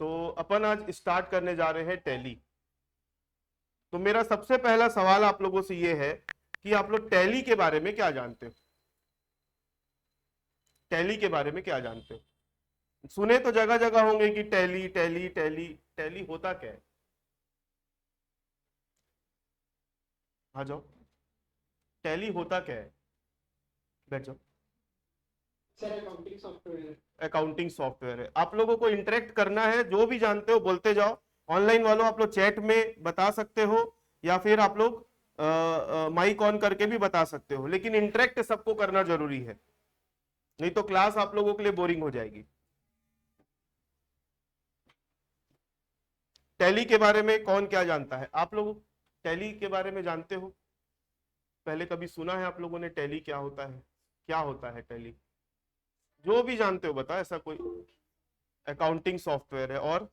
तो अपन आज स्टार्ट करने जा रहे हैं टैली। तो मेरा सबसे पहला सवाल आप लोगों से ये है कि आप लोग टैली के बारे में क्या जानते हो? टैली के बारे में क्या जानते हो? सुने तो जगह जगह होंगे कि टैली टैली टैली। टैली होता क्या है? आ जाओ। टैली होता क्या है? बैठ जाओ। सर अकाउंटिंग सॉफ्टवेयर है। अकाउंटिंग सॉफ्टवेयर है। आप लोगों को इंटरेक्ट करना है, जो भी जानते हो बोलते जाओ। ऑनलाइन वालों आप लोग चैट में बता सकते हो या फिर आप लोग माइक ऑन करके भी बता सकते हो, लेकिन इंटरेक्ट सबको करना जरूरी है, नहीं तो क्लास आप लोगों के लिए बोरिंग हो जाएगी। टैली के बारे में कौन क्या जानता है? आप लोग टैली के बारे में जानते हो? पहले कभी सुना है आप लोगों ने टैली क्या होता है? क्या होता है टैली? जो भी जानते हो बताओ, ऐसा कोई। अकाउंटिंग सॉफ्टवेयर है और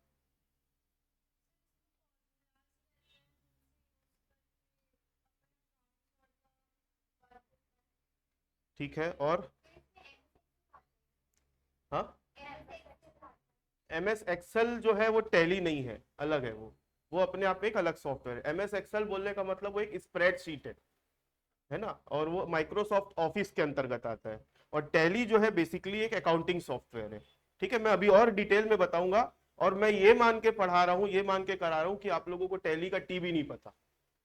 ठीक है, और हाँ, एमएस एक्सेल जो है वो टैली नहीं है, अलग है वो अपने आप में एक अलग सॉफ्टवेयर है। एमएस एक्सेल बोलने का मतलब वो एक स्प्रेडशीट है ना, और वो माइक्रोसॉफ्ट ऑफिस के अंतर्गत आता है। और टैली जो है बेसिकली एक अकाउंटिंग सॉफ्टवेयर है। ठीक है, मैं अभी और डिटेल में बताऊंगा। और मैं ये मान के पढ़ा रहा हूँ, ये मान के करा रहा हूँ कि आप लोगों को टैली का टी भी नहीं पता।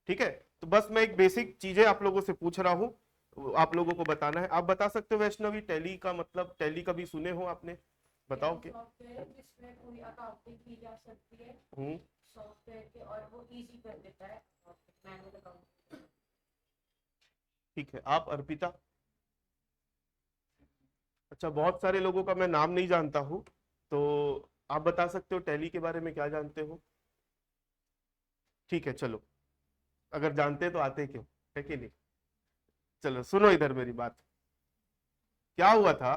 ठीक है, तो बस मैं एक बेसिक चीजें आप लोगों से पूछ रहा हूँ, आप लोगों को बताना है। आप बता सकते हो वैष्णवी, टैली का मतलब? टैली कभी सुने हो आपने? बताओ कि सॉफ्टवेयर जिसमें पूरी अकाउंटिंग की जा सकती है हम्म सॉफ्टवेयर के, और वो इजी कर देता है मैनुअल अकाउंटिंग। ठीक है, आप अर्पिता? अच्छा, बहुत सारे लोगों का मैं नाम नहीं जानता हूँ, तो आप बता सकते हो टैली के बारे में क्या जानते हो? ठीक है, चलो, अगर जानते तो आते क्यों, है कि नहीं? चलो सुनो इधर मेरी बात। क्या हुआ था,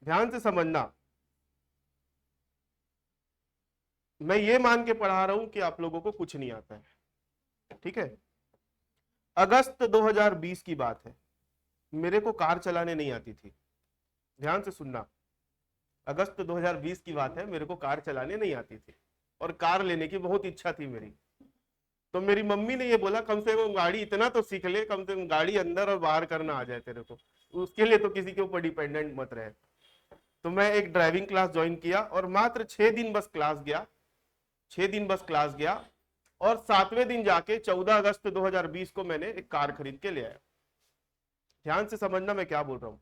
ध्यान से समझना। मैं ये मान के पढ़ा रहा हूं कि आप लोगों को कुछ नहीं आता है। ठीक है, अगस्त 2020 की बात है। मेरे को कार चलाने नहीं आती थी। ध्यान से सुनना, अगस्त 2020 की बात है, मेरे को कार चलाने नहीं आती थी और कार लेने की बहुत इच्छा थी मेरी। तो मेरी मम्मी ने ये बोला, कम से कम गाड़ी इतना तो सीख ले, कम से कम गाड़ी अंदर और बाहर करना आ जाए तेरे को, उसके लिए तो किसी के ऊपर डिपेंडेंट मत रहे। तो मैं एक ड्राइविंग क्लास ज्वाइन किया और मात्र 6 दिन बस क्लास गया। 6 दिन बस क्लास गया और 7वें दिन जाके 14 अगस्त 2020 को मैंने एक कार खरीद के ले आया। ध्यान से समझना मैं क्या बोल रहा हूं।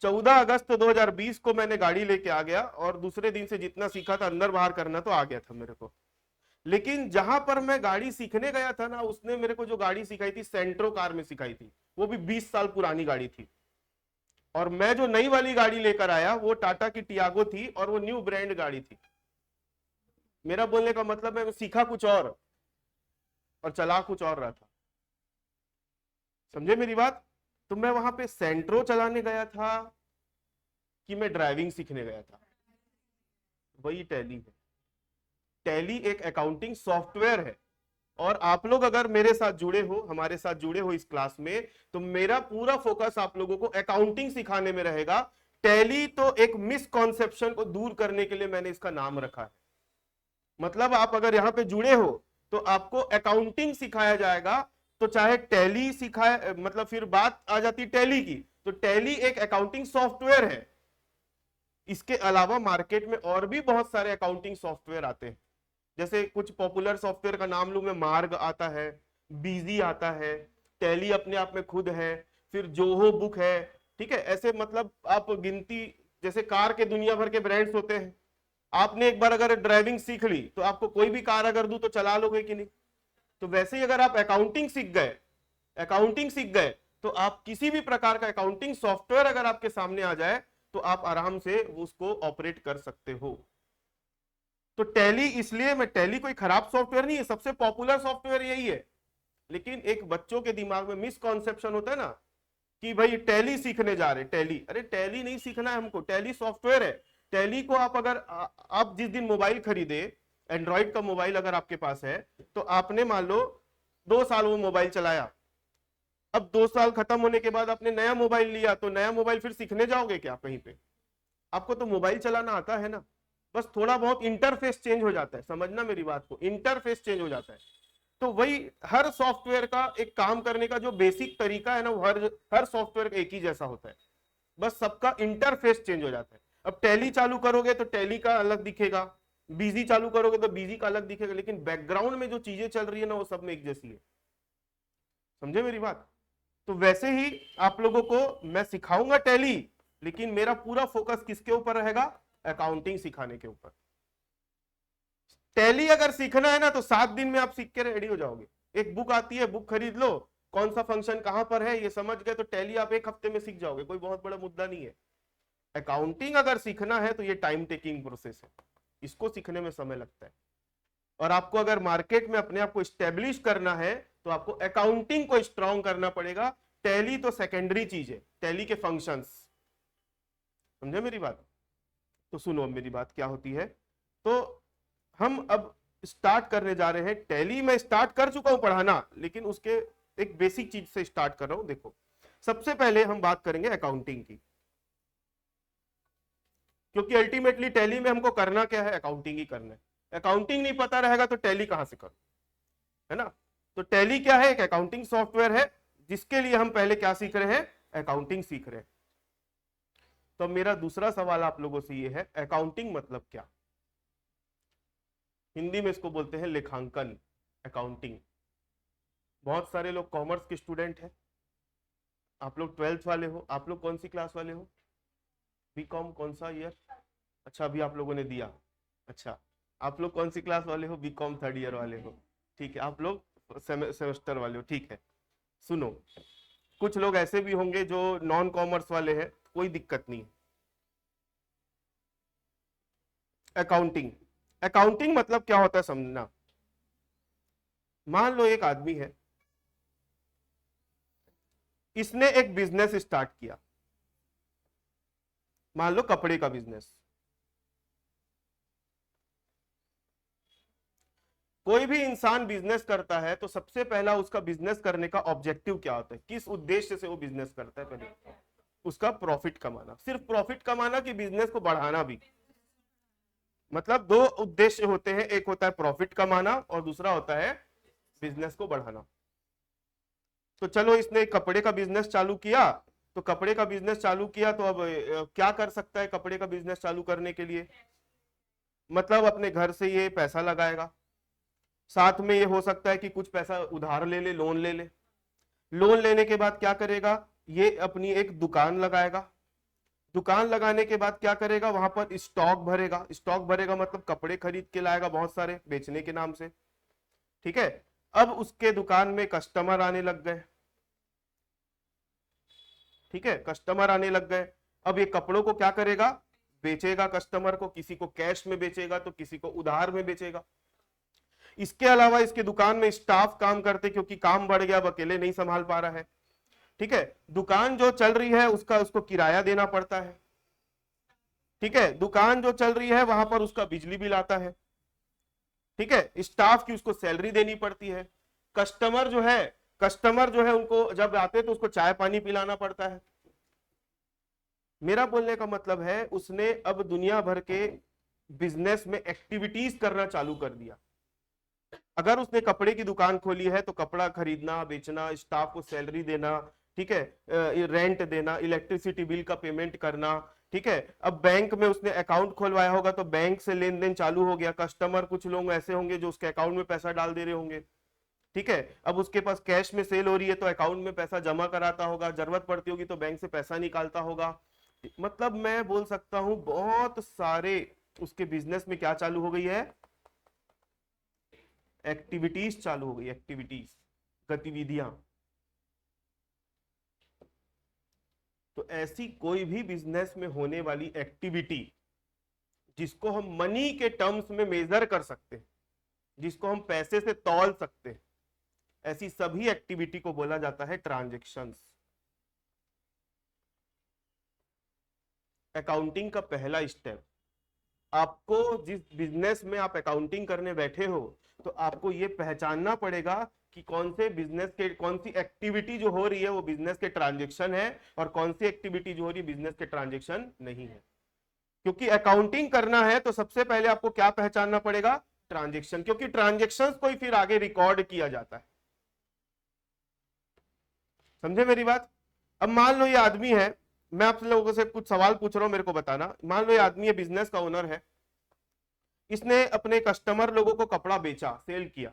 14 अगस्त 2020 को मैंने गाड़ी लेके आ गया और दूसरे दिन से जितना सीखा था अंदर बाहर करना तो आ गया था मेरे को। लेकिन जहां पर मैं गाड़ी सीखने गया था ना, उसने मेरे को जो गाड़ी सिखाई थी सेंट्रो कार में सिखाई थी, वो भी 20 साल पुरानी गाड़ी थी। और मैं जो नई वाली गाड़ी लेकर आया वो टाटा की टियागो थी और वो न्यू ब्रांड गाड़ी थी। मेरा बोलने का मतलब है, मैं सीखा कुछ और चला कुछ और रहा था। समझे मेरी बात? तो मैं वहां पे सेंट्रो चलाने गया था कि मैं ड्राइविंग सीखने गया था? वही टैली है। टैली एक अकाउंटिंग सॉफ्टवेयर है। और आप लोग अगर मेरे साथ जुड़े हो, हमारे साथ जुड़े हो इस क्लास में, तो मेरा पूरा फोकस आप लोगों को अकाउंटिंग सिखाने में रहेगा। टैली तो एक मिसकॉन्सेप्शन को दूर करने के लिए मैंने इसका नाम रखा है। मतलब आप अगर यहां पे जुड़े हो तो आपको अकाउंटिंग सिखाया जाएगा। तो चाहे टैली सिखाए, मतलब फिर बात आ जाती टैली की, तो टैली एक अकाउंटिंग सॉफ्टवेयर है। इसके अलावा मार्केट में और भी बहुत सारे अकाउंटिंग सॉफ्टवेयर आते हैं। जैसे कुछ पॉपुलर सॉफ्टवेयर का नाम लूं मैं, मार्ग आता है, बीजी आता है, टैली अपने आप में खुद है, फिर जोहो बुक है। ठीक है, ऐसे मतलब आप गिनती, जैसे कार के दुनिया भर के ब्रांड्स होते हैं। आपने एक बार अगर ड्राइविंग सीख ली तो आपको कोई भी कार अगर दूं तो चला लोगे कि नहीं? तो वैसे ही अगर आप अकाउंटिंग सीख गए तो आप किसी भी प्रकार का अकाउंटिंग सॉफ्टवेयर अगर आपके सामने आ जाए तो आप आराम से उसको ऑपरेट कर सकते हो। तो टैली, इसलिए मैं, टैली कोई खराब सॉफ्टवेयर नहीं है, सबसे पॉपुलर सॉफ्टवेयर यही है। लेकिन एक बच्चों के दिमाग में मिसकॉन्सेप्शन होता है ना कि भाई टैली सीखने जा रहे, टैली, अरे टैली नहीं सीखना है हमको, टैली सॉफ्टवेयर है। टैली को आप अगर आप जिस दिन मोबाइल खरीदे, एंड्रॉइड का मोबाइल अगर आपके पास है, तो आपने मान लो 2 साल वो मोबाइल चलाया। अब 2 साल खत्म होने के बाद आपने नया मोबाइल लिया, तो नया मोबाइल फिर सीखने जाओगे क्या कहीं पे? आपको तो मोबाइल चलाना आता है ना, बस थोड़ा बहुत इंटरफेस चेंज हो जाता है, समझना मेरी बात को, इंटरफेस चेंज हो जाता है। तो वही हर सॉफ्टवेयर का एक काम करने का जो बेसिक तरीका है ना, वो हर सॉफ्टवेयर एक ही जैसा होता है, बस सबका इंटरफेस चेंज हो जाता है। अब टैली चालू करोगे तो टैली का अलग दिखेगा, बीजी चालू करोगे तो बीजी का अलग दिखेगा, लेकिन बैकग्राउंड में जो चीजें चल रही है ना वो सब में एक जैसी है। समझे मेरी बात? तो वैसे ही आप लोगों को मैं सिखाऊंगा टैली, लेकिन मेरा पूरा फोकस किसके ऊपर रहेगा? अकाउंटिंग सिखाने के ऊपर। टैली अगर सीखना है ना तो 7 दिन में आप सीख के रेडी हो जाओगे। एक बुक आती है, बुक खरीद लो, कौन सा फंक्शन कहां पर है ये समझ गए तो टैली आप 1 हफ्ते में सीख जाओगे, कोई बहुत बड़ा मुद्दा नहीं है। अकाउंटिंग अगर सीखना है तो ये टाइम टेकिंग प्रोसेस है, इसको सीखने में समय लगता है। और आपको अगर मार्केट में अपने आप को स्टेब्लिश करना है तो आपको अकाउंटिंग को स्ट्रॉन्ग करना पड़ेगा। टैली तो सेकेंडरी चीज है, टैली के फंक्शंस। समझे मेरी बात? तो सुनो अब मेरी बात क्या होती है। तो हम अब स्टार्ट करने जा रहे हैं। टैली मैं स्टार्ट कर चुका हूं पढ़ाना, लेकिन उसके एक बेसिक चीज से स्टार्ट कर रहा हूं। देखो, सबसे पहले हम बात करेंगे अकाउंटिंग की, क्योंकि अल्टीमेटली टैली में हमको करना क्या है? अकाउंटिंग ही करना है। अकाउंटिंग नहीं पता रहेगा तो टैली कहां से करो, है ना? तो टैली क्या है? एक अकाउंटिंग सॉफ्टवेयर है, जिसके लिए हम पहले क्या सीख रहे हैं? अकाउंटिंग सीख रहे हैं। तो मेरा दूसरा सवाल आप लोगों से ये है, अकाउंटिंग मतलब क्या? हिंदी में इसको बोलते हैं लेखांकन, अकाउंटिंग। बहुत सारे लोग कॉमर्स के स्टूडेंट हैं, आप लोग 12th वाले हो। आप लोग कौन सी क्लास वाले हो? बीकॉम कौन सा ईयर? अच्छा, अभी आप लोगों ने दिया। अच्छा, आप लोग कौन सी क्लास वाले हो? बीकॉम 3rd ईयर वाले हो। ठीक है, आप लोग सेमेस्टर वाले हो। ठीक है, सुनो, कुछ लोग ऐसे भी होंगे जो नॉन कॉमर्स वाले हैं, कोई दिक्कत नहीं। अकाउंटिंग, अकाउंटिंग मतलब क्या होता है समझना। मान लो एक आदमी है, इसने एक बिजनेस स्टार्ट किया, मान लो कपड़े का बिजनेस। कोई भी इंसान बिजनेस करता है तो सबसे पहला उसका बिजनेस करने का ऑब्जेक्टिव क्या होता है? किस उद्देश्य से वो बिजनेस करता है? पहले उसका प्रॉफिट कमाना। सिर्फ प्रॉफिट कमाना कि बिजनेस को बढ़ाना भी? मतलब 2 उद्देश्य होते हैं, एक होता है प्रॉफिट कमाना और दूसरा होता है बिजनेस को बढ़ाना। तो चलो, इसने कपड़े का बिजनेस चालू किया, तो कपड़े का बिजनेस चालू किया तो अब क्या कर सकता है कपड़े का बिजनेस चालू करने के लिए? मतलब अपने घर से ये पैसा लगाएगा, साथ में ये हो सकता है कि कुछ पैसा उधार ले ले, लोन ले ले। लोन लेने के बाद क्या करेगा? ये अपनी एक दुकान लगाएगा। दुकान लगाने के बाद क्या करेगा? वहां पर स्टॉक भरेगा। स्टॉक भरेगा मतलब कपड़े खरीद के लाएगा बहुत सारे, बेचने के नाम से। ठीक है, अब उसके दुकान में कस्टमर आने लग गए। ठीक है, कस्टमर आने लग गए। अब ये कपड़ों को क्या करेगा? बेचेगा कस्टमर को, किसी को कैश में बेचेगा तो किसी को उधार में बेचेगा। इसके अलावा इसके दुकान में स्टाफ काम करते, क्योंकि काम बढ़ गया, अब अकेले नहीं संभाल पा रहा है। ठीक है, दुकान जो चल रही है उसको किराया देना पड़ता है। ठीक है, दुकान जो चल रही है वहां पर उसका बिजली बिल आता है। ठीक है, स्टाफ की उसको सैलरी देनी पड़ती है। कस्टमर जो है उनको जब आते हैं तो उसको चाय पानी पिलाना पड़ता है। मेरा बोलने का मतलब है, उसने अब दुनिया भर के बिजनेस में एक्टिविटीज करना चालू कर दिया। अगर उसने कपड़े की दुकान खोली है तो कपड़ा खरीदना, बेचना, स्टाफ को सैलरी देना, ठीक है, रेंट देना, इलेक्ट्रिसिटी बिल का पेमेंट करना। ठीक है, अब बैंक में उसने अकाउंट खोलवाया होगा तो बैंक से लेन देन चालू हो गया। कस्टमर कुछ लोग ऐसे होंगे जो उसके अकाउंट में पैसा डाल दे रहे होंगे। ठीक है, अब उसके पास कैश में सेल हो रही है तो अकाउंट में पैसा जमा कराता होगा, जरूरत पड़ती होगी तो बैंक से पैसा निकालता होगा। मतलब मैं बोल सकता हूं बहुत सारे उसके बिजनेस में क्या चालू हो गई है? एक्टिविटीज चालू हो गई, एक्टिविटीज, गतिविधियां। तो ऐसी कोई भी बिजनेस में होने वाली एक्टिविटी जिसको हम मनी के टर्म्स में मेजर कर सकते हैं, जिसको हम पैसे से तौल सकते हैं, ऐसी सभी एक्टिविटी को बोला जाता है ट्रांजैक्शंस। अकाउंटिंग का पहला स्टेप, आपको जिस बिजनेस में आप अकाउंटिंग करने बैठे हो तो आपको ये पहचानना पड़ेगा कि कौन से बिजनेस के कौन सी एक्टिविटी जो हो रही है वो बिजनेस के ट्रांजैक्शन है और कौन सी एक्टिविटी जो हो रही है बिजनेस के ट्रांजैक्शन नहीं है। क्योंकि अकाउंटिंग करना है तो सबसे पहले आपको क्या पहचानना पड़ेगा, ट्रांजेक्शन, क्योंकि ट्रांजेक्शन्स को ही फिर आगे रिकॉर्ड किया जाता है। समझे मेरी बात? अब मान लो ये आदमी है, मैं आप लोगों से कुछ सवाल पूछ रहा हूं, मेरे को बताना। मान लो ये आदमी है, बिजनेस का ओनर है, इसने अपने कस्टमर लोगों को कपड़ा बेचा, सेल किया,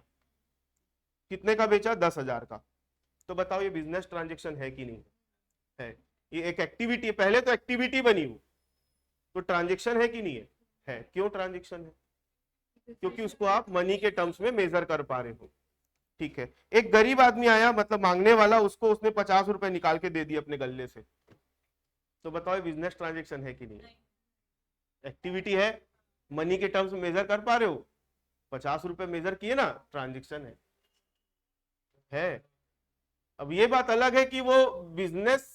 कितने का बेचा, 10,000 का। तो बताओ ये बिजनेस ट्रांजेक्शन है कि नहीं है? ये एक एक्टिविटी है, पहले तो एक्टिविटी बनी वो, तो ट्रांजेक्शन है कि नहीं है? क्यों ट्रांजेक्शन है? क्योंकि उसको आप मनी के टर्म्स में मेजर कर पा रहे हो। ठीक है, एक गरीब आदमी आया, मतलब मांगने वाला, उसको उसने 50 रुपए निकाल के दे दिए अपने गल्ले से, तो बताओ बिजनेस ट्रांजेक्शन है कि नहीं? एक्टिविटी है, मनी के टर्म्स में मेजर कर पा रहे हो, 50 रुपए मेजर किए ना, ट्रांजेक्शन है। अब ये बात अलग है कि वो बिजनेस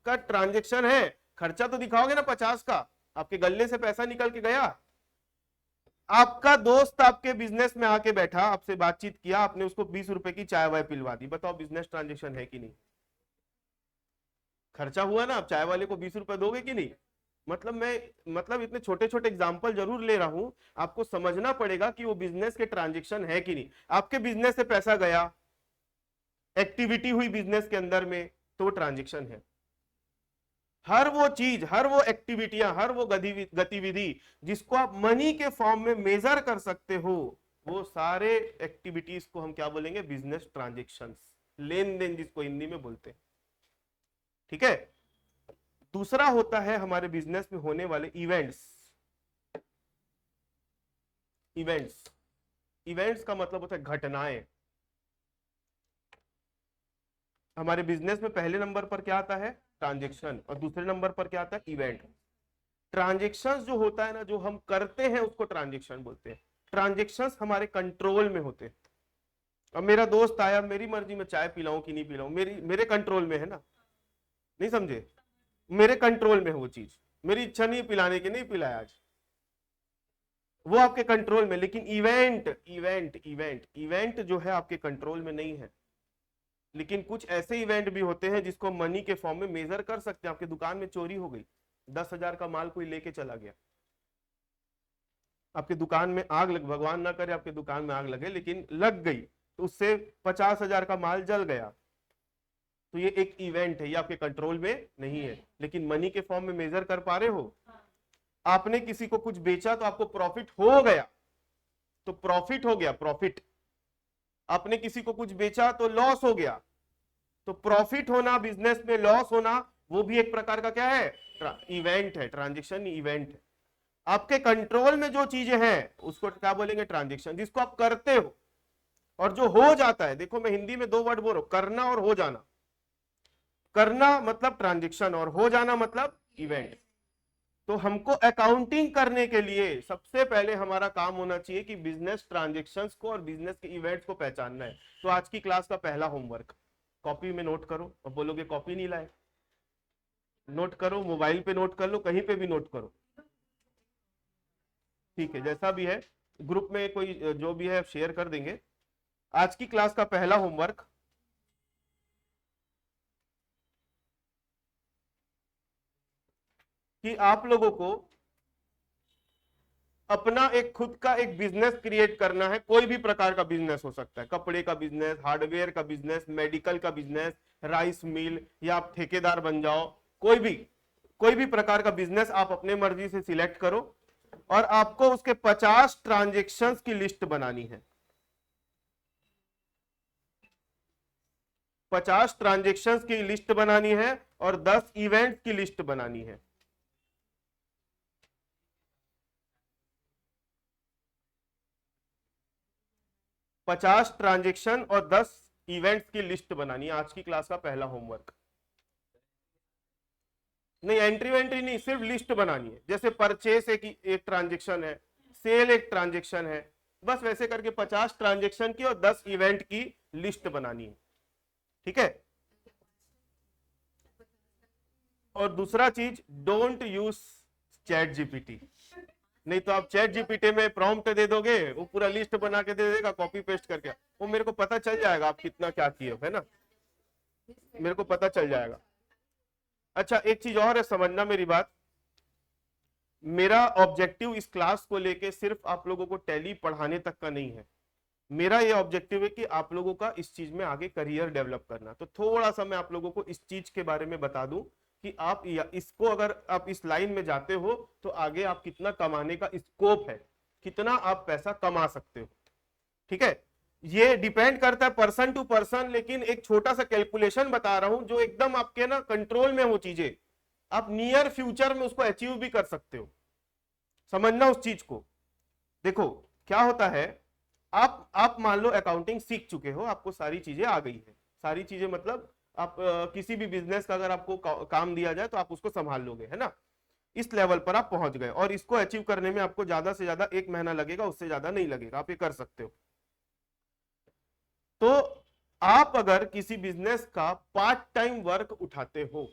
का ट्रांजेक्शन है, खर्चा तो दिखाओगे ना 50 का, आपके गल्ले से पैसा निकल के गया। आपका दोस्त आपके बिजनेस में आके बैठा, आपसे बातचीत किया, आपने उसको 20 रुपए की चाय वाय पिलवा दी, बताओ बिजनेस ट्रांजेक्शन है कि नहीं? खर्चा हुआ ना, आप चाय वाले को 20 रुपए दोगे कि नहीं? मतलब इतने छोटे छोटे एग्जाम्पल जरूर ले रहा हूं, आपको समझना पड़ेगा कि वो बिजनेस के ट्रांजेक्शन है कि नहीं। आपके बिजनेस से पैसा गया, एक्टिविटी हुई बिजनेस के अंदर में, तो वो ट्रांजेक्शन है। हर वो चीज, हर वो एक्टिविटियां, हर वो गतिविधि जिसको आप मनी के फॉर्म में मेजर कर सकते हो, वो सारे एक्टिविटीज को हम क्या बोलेंगे, बिजनेस ट्रांजेक्शंस, लेन देन जिसको हिंदी में बोलते हैं। ठीक है, दूसरा होता है हमारे बिजनेस में होने वाले इवेंट्स। इवेंट्स का मतलब होता है घटनाएं। हमारे बिजनेस में पहले नंबर पर क्या आता है, ट्रांजेक्शन, और दूसरे नंबर पर क्या आता है, इवेंट। ट्रांजेक्शन्स जो होता है ना, जो हम करते हैं उसको ट्रांजेक्शन बोलते हैं। ट्रांजेक्शन्स हमारे कंट्रोल में होते हैं। अब मेरा दोस्त आया, मेरी मर्जी में चाय पिलाऊं कि नहीं पिलाऊं, मेरे कंट्रोल में है ना, नहीं समझे? मेरे कंट्रोल में है वो चीज, मेरी इच्छा नहीं पिलाने की, नहीं पिलाया आज, वो आपके कंट्रोल में। लेकिन इवेंट जो है आपके कंट्रोल में नहीं है। लेकिन कुछ ऐसे इवेंट भी होते हैं जिसको मनी के फॉर्म में मेजर कर सकते हैं। आपकी दुकान में चोरी हो गई, 10,000 का माल कोई लेके चला गया, आपके दुकान में आग लग, भगवान ना करे आपके दुकान में आग लगे, लेकिन लग गई, तो उससे 50,000 का माल जल गया, तो ये एक इवेंट है, ये आपके कंट्रोल में नहीं है, लेकिन मनी के फॉर्म में मेजर कर पा रहे हो। आपने किसी को कुछ बेचा तो आपको प्रॉफिट हो गया, तो प्रॉफिट हो गया, प्रॉफिट। आपने किसी को कुछ बेचा तो लॉस हो गया, तो प्रॉफिट होना, बिजनेस में लॉस होना, वो भी एक प्रकार का क्या है, इवेंट है। ट्रांजेक्शन इवेंट है। आपके कंट्रोल में जो चीजें हैं उसको क्या बोलेंगे, ट्रांजेक्शन, जिसको आप करते हो और जो हो जाता है। देखो मैं हिंदी में 2 वर्ड बोल रहा हूं, करना और हो जाना। करना मतलब ट्रांजेक्शन और हो जाना मतलब इवेंट। तो हमको अकाउंटिंग करने के लिए सबसे पहले हमारा काम होना चाहिए कि बिजनेस ट्रांजेक्शन्स को और बिजनेस के इवेंट्स को पहचानना है। तो आज की क्लास का पहला होमवर्क, कॉपी में नोट करो। और बोलोगे कॉपी नहीं लाए, नोट करो, मोबाइल पे नोट कर लो, कहीं पे भी नोट करो, ठीक है, जैसा भी है। ग्रुप में कोई जो भी है शेयर कर देंगे। आज की क्लास का पहला होमवर्क, कि आप लोगों को अपना एक खुद का एक बिजनेस क्रिएट करना है। कोई भी प्रकार का बिजनेस हो सकता है, कपड़े का बिजनेस, हार्डवेयर का बिजनेस, मेडिकल का बिजनेस, राइस मिल, या आप ठेकेदार बन जाओ। कोई भी प्रकार का बिजनेस आप अपने मर्जी से सिलेक्ट करो और आपको उसके 50 ट्रांजेक्शन्स की लिस्ट बनानी है। 50 ट्रांजेक्शन्स की लिस्ट बनानी है और 10 इवेंट्स की लिस्ट बनानी है। पचास ट्रांजेक्शन और 10 इवेंट्स की लिस्ट बनानी है। आज की क्लास का पहला होमवर्क। नहीं, एंट्री वेंट्री नहीं, सिर्फ लिस्ट बनानी है। जैसे परचेस एक ट्रांजेक्शन है, सेल एक ट्रांजेक्शन है, बस वैसे करके 50 ट्रांजेक्शन की और 10 इवेंट की लिस्ट बनानी है। ठीक है। और दूसरा चीज, डोंट यूज चैट जीपीटी। नहीं तो आप चैट जीपीटी में प्रॉम्प्ट दे दोगे, वो पूरा लिस्ट बना के दे देगा कॉपी पेस्ट करके, वो मेरे को पता चल जाएगा आप कितना क्या किए हो, है ना, मेरे को पता चल जाएगा। अच्छा, एक चीज और है, समझना मेरी बात। मेरा ऑब्जेक्टिव इस क्लास को लेके सिर्फ आप लोगों को टैली पढ़ाने तक का नहीं है, मेरा ये ऑब्जेक्टिव है कि आप लोगों का इस चीज में आगे करियर डेवलप करना। तो थोड़ा सा मैं आप लोगों को इस चीज के बारे में बता दूं कि आप इसको अगर आप इस लाइन में जाते हो तो आगे आप कितना कमाने का स्कोप है, कितना आप पैसा कमा सकते हो। ठीक है, ये डिपेंड करता है पर्सन टू पर्सन, लेकिन एक छोटा सा कैलकुलेशन बता रहा हूं जो एकदम आपके ना कंट्रोल में हो चीजें, आप नियर फ्यूचर में उसको अचीव भी कर सकते हो। समझना उस चीज को। देखो क्या होता है, आप मान लो अकाउंटिंग सीख चुके हो, आपको सारी चीजें आ गई है, सारी चीजें मतलब आप किसी भी बिजनेस का अगर आपको काम दिया जाए तो आप उसको संभाल लोगे, है ना। इस लेवल पर आप पहुंच गए और इसको अचीव करने में आपको ज्यादा से ज्यादा 1 महीना लगेगा, उससे ज्यादा नहीं लगेगा, आप ये कर सकते हो। तो आप अगर किसी बिजनेस का पार्ट टाइम वर्क उठाते हो,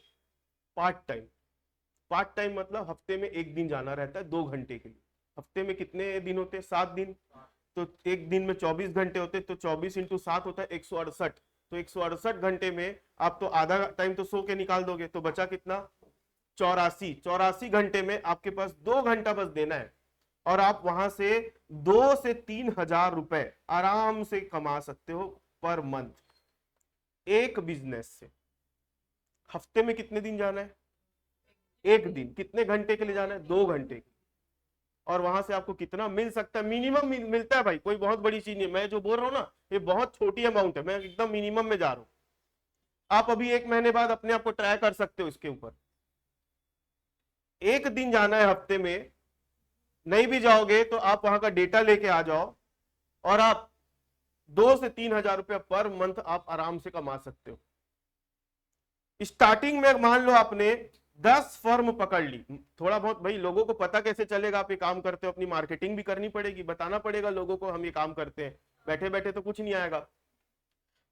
पार्ट टाइम मतलब हफ्ते में 1 दिन जाना रहता है 2 घंटे के लिए। हफ्ते में कितने दिन होते हैं? 7 दिन। तो एक दिन में 24 घंटे होते, तो 24 इंटू 7 होता है 168। तो 168 घंटे में आप तो आधा टाइम तो सो के निकाल दोगे, तो बचा कितना? 84 घंटे में आपके पास 2 घंटा बस देना है और आप वहां से 2 से 3 हजार रुपए आराम से कमा सकते हो पर मंथ एक बिजनेस से। हफ्ते में कितने दिन जाना है? 1 दिन। कितने घंटे के लिए जाना है? 2 घंटे। और वहां से आपको कितना मिल सकता है? मिनिमम मिलता है भाई, कोई बहुत बड़ी चीज नहीं है। मैं जो बोल रहा हूं ना, ये बहुत छोटी अमाउंट है, मैं एकदम मिनिमम में जा रहा हूं। आप अभी 1 महीने बाद अपने आप को ट्राई कर सकते हो इसके ऊपर। 1 दिन जाना है हफ्ते में, नहीं भी जाओगे तो आप वहां का डेटा लेके आ जाओ और आप 2 से 3 हजार रुपया पर मंथ आप आराम से कमा सकते हो। स्टार्टिंग में मान लो आपने 10 फर्म पकड़ ली, थोड़ा बहुत भाई लोगों को पता कैसे चलेगा आप ये काम करते हो? अपनी मार्केटिंग भी करनी पड़ेगी, बताना पड़ेगा लोगों को हम ये काम करते हैं, बैठे बैठे तो कुछ नहीं आएगा।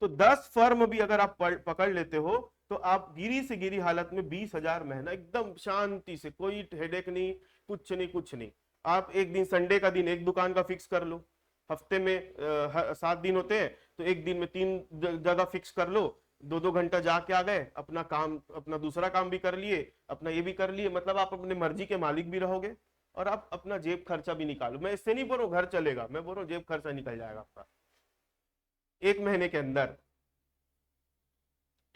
तो 10 फर्म भी अगर आप पकड़ लेते हो तो आप गिरी से गिरी हालत में 20 हजार महीना एकदम शांति से, कोई हेडेक नहीं, कुछ नहीं। आप एक दिन संडे का दिन एक दुकान का फिक्स कर लो, हफ्ते में 7 दिन होते हैं तो एक दिन में 3 जगह फिक्स कर लो, 2-2 घंटा जाके आ गए, अपना काम, अपना दूसरा काम भी कर लिए, अपना ये भी कर लिए, मतलब आप अपने मर्जी के मालिक भी रहोगे और आप अपना जेब खर्चा भी निकालो। मैं इससे नहीं बोल रहा हूँ घर चलेगा, मैं बोल रहा हूँ जेब खर्चा निकल जाएगा आपका 1 महीने के अंदर।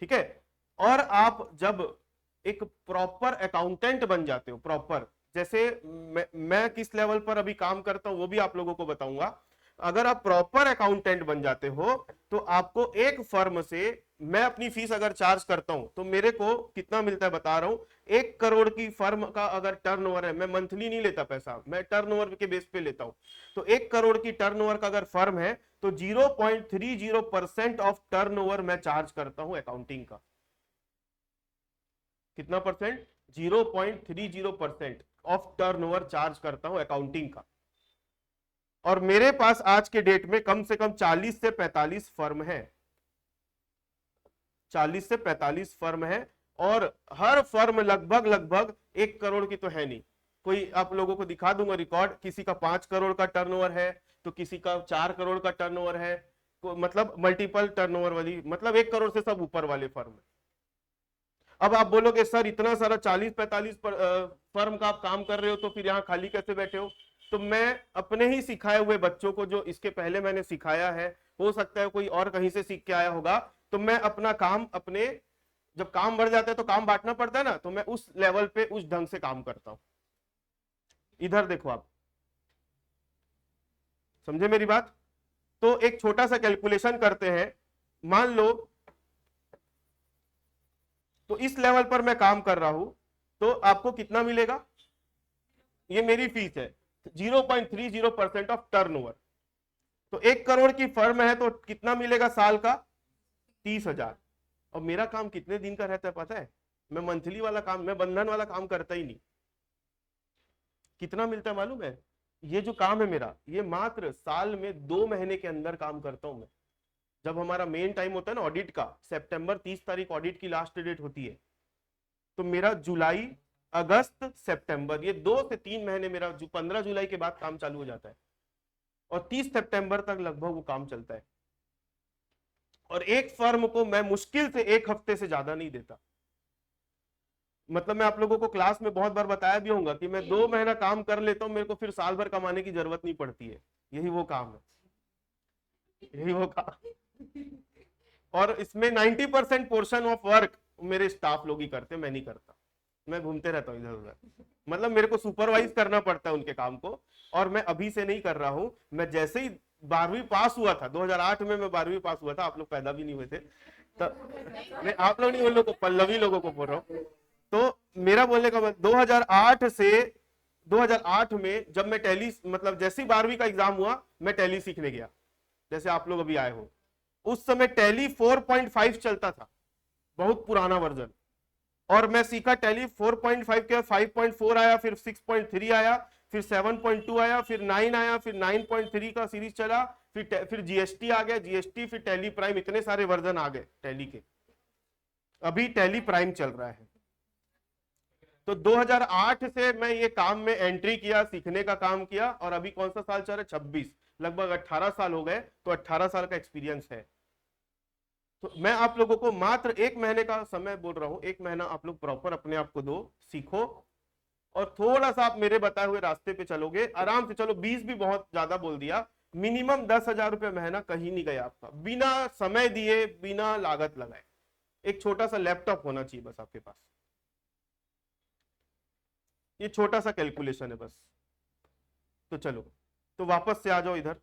ठीक है, और आप जब एक प्रॉपर अकाउंटेंट बन जाते हो, प्रॉपर, जैसे मैं किस लेवल पर अभी काम करता हूं वो भी आप लोगों को बताऊंगा। अगर आप प्रॉपर अकाउंटेंट बन जाते हो तो आपको एक फर्म से, मैं अपनी फीस अगर चार्ज करता हूं तो मेरे को कितना मिलता है बता रहा हूं। 1 करोड़ की फर्म का अगर टर्नओवर है, मैं मंथली नहीं लेता पैसा, मैं टर्नओवर के बेस पे लेता हूं। तो 1 करोड़ की टर्नओवर का अगर फर्म है तो 0.30% ऑफ टर्नओवर मैं चार्ज करता हूं अकाउंटिंग का। कितना परसेंट? 0.30% ऑफ टर्नओवर चार्ज करता हूं अकाउंटिंग का। और मेरे पास आज के डेट में कम से कम 40 से 45 फर्म है, 40 से 45 फर्म है और हर फर्म लगभग 1 करोड़ की तो है नहीं। कोई आप लोगों को दिखा दूंगा रिकॉर्ड, किसी का 5 करोड़ का टर्नओवर है तो किसी का 4 करोड़ का टर्नओवर है, मतलब मल्टीपल टर्नओवर वाली, मतलब 1 करोड़ से सब ऊपर वाले फर्म है। अब आप बोलोगे सर इतना सारा 40-45 फर्म का आप काम कर रहे हो तो फिर यहाँ खाली कैसे बैठे हो? तो मैं अपने ही सिखाए हुए बच्चों को, जो इसके पहले मैंने सिखाया है, हो सकता है कोई और कहीं से सीख के आया होगा, तो मैं अपना काम, अपने जब काम बढ़ जाता है तो काम बांटना पड़ता है ना, तो मैं उस लेवल पे उस ढंग से काम करता हूं। इधर देखो आप, समझे मेरी बात? तो एक छोटा सा कैलकुलेशन करते हैं। मान लो तो इस लेवल पर मैं काम कर रहा हूं तो आपको कितना मिलेगा? ये मेरी फीस है, 0.30% ऑफ टर्नओवर। तो 1 करोड़ की फर्म है तो कितना मिलेगा साल का? 30 हजार। और मेरा काम कितने दिन का रहता है पता है? मैं मंथली वाला काम, मैं बंधन वाला काम करता ही नहीं। कितना मिलता है मालूम है? ये जो काम है मेरा, ये मात्र साल में 2 महीने के अंदर काम करता हूं मैं। जब हमारा मेन टाइम होता है ना ऑडिट का, सितंबर 30 तारीख ऑडिट की लास्ट डेट होती है, तो मेरा जुलाई, अगस्त, सितंबर, ये 2 से 3 महीने मेरा, जो 15 जुलाई के बाद काम चालू हो जाता है और 30 सितंबर तक लगभग वो काम चलता है। और एक फर्म को मैं मुश्किल से 1 हफ्ते से ज्यादा नहीं देता। मतलब मैं आप लोगों को क्लास में बहुत बार बताया भी होगा कि मैं 2 महीना काम कर लेता हूँ, मेरे को फिर साल भर कमाने की जरूरत नहीं पड़ती है। यही वो काम है, यही वो काम। और इसमें 90% पोर्शन ऑफ वर्क मेरे स्टाफ लोग ही करते हैं, मैं नहीं करता। मैं घूमते रहता हूँ इधर उधर, मतलब मेरे को सुपरवाइज करना पड़ता है उनके काम को। और मैं अभी से नहीं कर रहा हूँ, मैं जैसे ही 12वीं पास हुआ था, 2008 में मैं 12वीं पास हुआ था, आप लोग पैदा भी नहीं हुए थे तब। नहीं, आप लोग नहीं, उन लोगों को, पल्लवी लोगों को बोल रहा हूँ। तो मेरा बोलने का मतलब 2008 में जब मैं टैली, मतलब जैसे ही 12वीं का एग्जाम हुआ मैं टैली सीखने गया, जैसे आप लोग अभी आए हो। उस समय टैली 4.5 चलता था, बहुत पुराना वर्जन। और मैं सीखा टैली 4.5 के, 5.4 आया, फिर 6.3 आया, फिर 7.2 आया, फिर 9 आया, फिर 9.3 का सीरीज चला, फिर जीएसटी आ गया, जीएसटी, फिर टैली प्राइम, इतने सारे वर्जन आ गए टैली के। अभी टैली प्राइम चल रहा है। तो 2008 से मैं ये काम में एंट्री किया, सीखने का काम किया, और अभी कौन सा साल चल रहा है, 26, लगभग 18 साल हो गए। तो 18 साल का एक्सपीरियंस है। तो मैं आप लोगों को मात्र 1 महीने का समय बोल रहा हूं, 1 महीना आप लोग प्रॉपर अपने आप को दो, सीखो, और थोड़ा सा आप मेरे बताए हुए रास्ते पे चलोगे आराम से। चलो 20 भी बहुत ज्यादा बोल दिया, मिनिमम 10,000 रुपये महीना कहीं नहीं गया आपका, बिना समय दिए, बिना लागत लगाए। एक छोटा सा लैपटॉप होना चाहिए बस आपके पास, ये छोटा सा कैलकुलेशन है बस। तो चलो, तो वापस से आ जाओ इधर।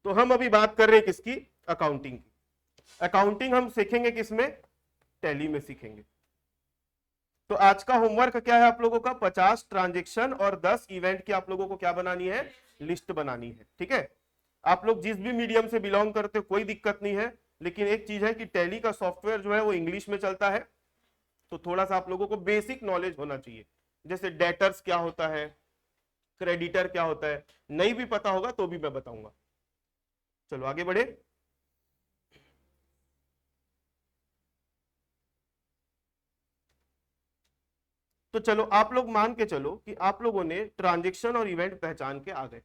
तो हम अभी बात कर रहे हैं किसकी, अकाउंटिंग की। अकाउंटिंग हम सीखेंगे किसमें, टैली में सीखेंगे। तो आज का होमवर्क क्या है आप लोगों का, 50 ट्रांजेक्शन और 10 इवेंट की आप लोगों को क्या बनानी है, लिस्ट बनानी है। ठीक है, आप लोग जिस भी मीडियम से बिलोंग करते हो कोई दिक्कत नहीं है, लेकिन एक चीज है कि टैली का सॉफ्टवेयर जो है वो इंग्लिश में चलता है। तो थोड़ा सा आप लोगों को बेसिक नॉलेज होना चाहिए, जैसे डेटर्स क्या होता है, क्रेडिटर क्या होता है, नहीं भी पता होगा तो भी मैं बताऊंगा। चलो आगे बढ़े। तो चलो आप लोग मान के चलो कि आप लोगों ने ट्रांजेक्शन और इवेंट पहचान के आ गए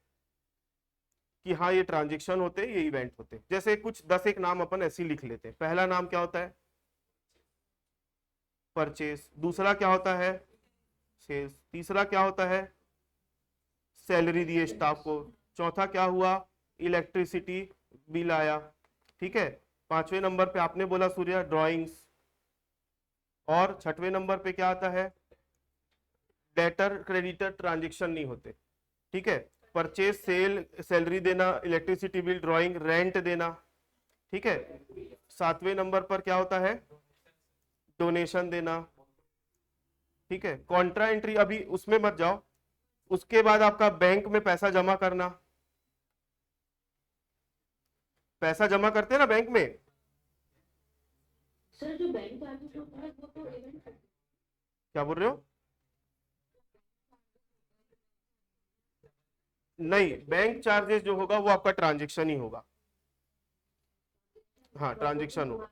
कि हाँ ये ट्रांजेक्शन होते हैं, ये इवेंट होते हैं। जैसे कुछ 10 एक नाम अपन ऐसे ही लिख लेते हैं। पहला नाम क्या होता है, परचेस। दूसरा क्या होता है, सेल्स। तीसरा क्या होता है, सैलरी दिए स्टाफ को। चौथा क्या हुआ, इलेक्ट्रिसिटी बिल आया। ठीक है, 5वें नंबर पे आपने बोला सूर्या, ड्राइंग्स। और 6वें नंबर पे क्या आता है, डेटर क्रेडिटर ट्रांजेक्शन नहीं होते। ठीक है, परचेज, सेल, सैलरी देना, इलेक्ट्रिसिटी बिल, ड्राइंग, रेंट देना। ठीक है, 7वें नंबर पर क्या होता है, डोनेशन देना। ठीक है, कॉन्ट्रा एंट्री अभी उसमें मत जाओ। उसके बाद आपका बैंक में पैसा जमा करना, पैसा जमा करते हैं ना बैंक में। सर जो बैंक चार्जेस होता है वो तो इवेंट है। क्या बोल रहे हो, नहीं, बैंक चार्जेस जो होगा वो आपका ट्रांजेक्शन ही होगा। हाँ ट्रांजेक्शन होगा,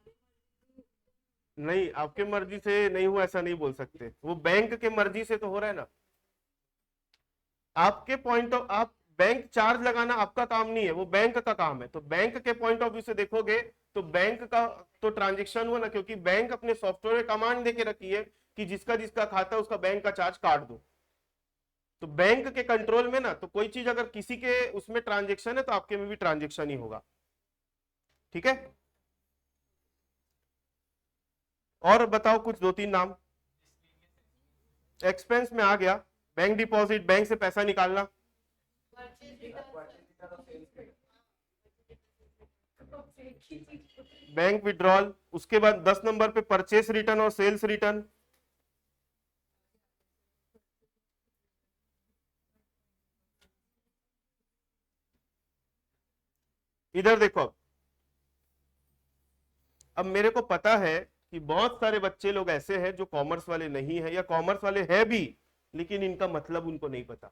नहीं आपके मर्जी से नहीं हुआ ऐसा नहीं बोल सकते, वो बैंक के मर्जी से तो हो रहा है ना। आपके पॉइंट ऑफ, आप बैंक चार्ज लगाना आपका काम नहीं है, वो बैंक का काम है। तो बैंक के पॉइंट ऑफ व्यू से देखोगे तो बैंक का तो ट्रांजेक्शन हुआ ना, क्योंकि बैंक अपने सॉफ्टवेयर में कमांड देके रखी है कि जिसका जिसका खाता है उसका बैंक का चार्ज काट दो। तो बैंक के कंट्रोल में ना, तो कोई चीज अगर किसी के उसमें ट्रांजेक्शन है तो आपके में भी ट्रांजेक्शन ही होगा। ठीक है, और बताओ कुछ 2-3 नाम। एक्सपेंस में आ गया, बैंक डिपॉजिट, बैंक से पैसा निकालना। Bank withdrawal. उसके बाद 10 नंबर पे परचेस रिटर्न और सेल्स रिटर्न। इधर देखो, अब मेरे को पता है कि बहुत सारे बच्चे लोग ऐसे हैं जो कॉमर्स वाले नहीं है, या कॉमर्स वाले हैं भी लेकिन इनका मतलब उनको नहीं पता।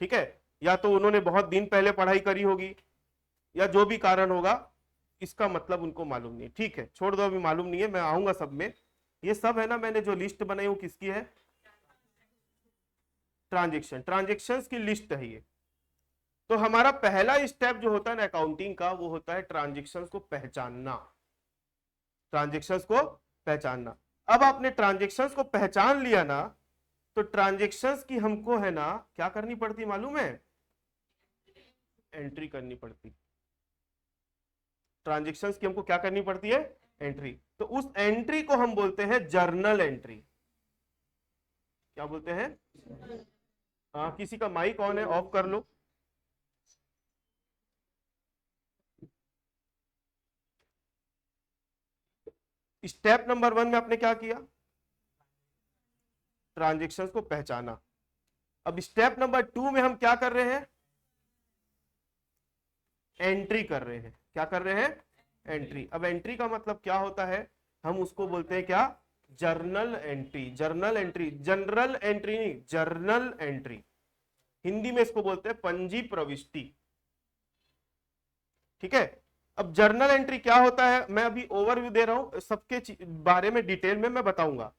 ठीक है, या तो उन्होंने बहुत दिन पहले पढ़ाई करी होगी, या जो भी कारण होगा, इसका मतलब उनको मालूम नहीं। ठीक है, छोड़ दो, अभी मालूम नहीं है, मैं आऊंगा सब में। ये सब है ना, मैंने जो लिस्ट बनाई वो किसकी है, ट्रांजेक्शन, ट्रांजेक्शन्स की लिस्ट है ये। तो हमारा पहला स्टेप जो होता है ना अकाउंटिंग का, वो होता है ट्रांजेक्शन्स को पहचानना। ट्रांजेक्शन्स को पहचानना। अब आपने ट्रांजेक्शन्स को पहचान लिया ना, तो ट्रांजेक्शन्स की हमको है ना क्या करनी पड़ती मालूम है? एंट्री करनी पड़ती। ट्रांजेक्शन्स की हमको क्या करनी पड़ती है? एंट्री। तो उस एंट्री को हम बोलते हैं जर्नल एंट्री। क्या बोलते हैं? किसी का माइक ऑन है, ऑफ कर लो। स्टेप नंबर 1 में आपने क्या किया? ट्रांजेक्शन्स को पहचाना। अब स्टेप नंबर 2 में हम क्या कर रहे हैं? एंट्री कर रहे हैं। क्या कर रहे हैं? एंट्री। अब एंट्री का मतलब क्या होता है? हम उसको बोलते हैं क्या? Journal entry. Journal entry, general entry नहीं, जर्नल एंट्री। हिंदी में इसको बोलते हैं पंजी प्रविष्टि। ठीक है। अब जर्नल एंट्री क्या होता है, मैं अभी ओवरव्यू दे रहा हूं, सबके बारे में डिटेल में मैं बताऊंगा।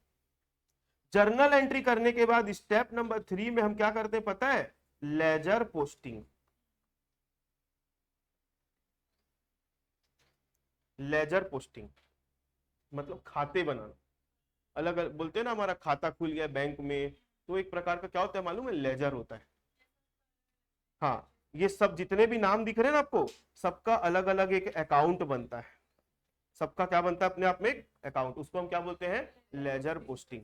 जर्नल एंट्री करने के बाद स्टेप नंबर 3 में हम क्या करते हैं पता है? Ledger posting. लेजर पोस्टिंग मतलब खाते बनाना। अलग अलग बोलते हैं ना, हमारा खाता खुल गया बैंक में, तो एक प्रकार का क्या होता है मालूम है? लेजर होता है। हाँ, ये सब जितने भी नाम दिख रहे हैं ना आपको, सबका अलग अलग एक अकाउंट बनता है। सबका क्या बनता है अपने आप में? एक अकाउंट। उसको हम क्या बोलते हैं? Ledger posting.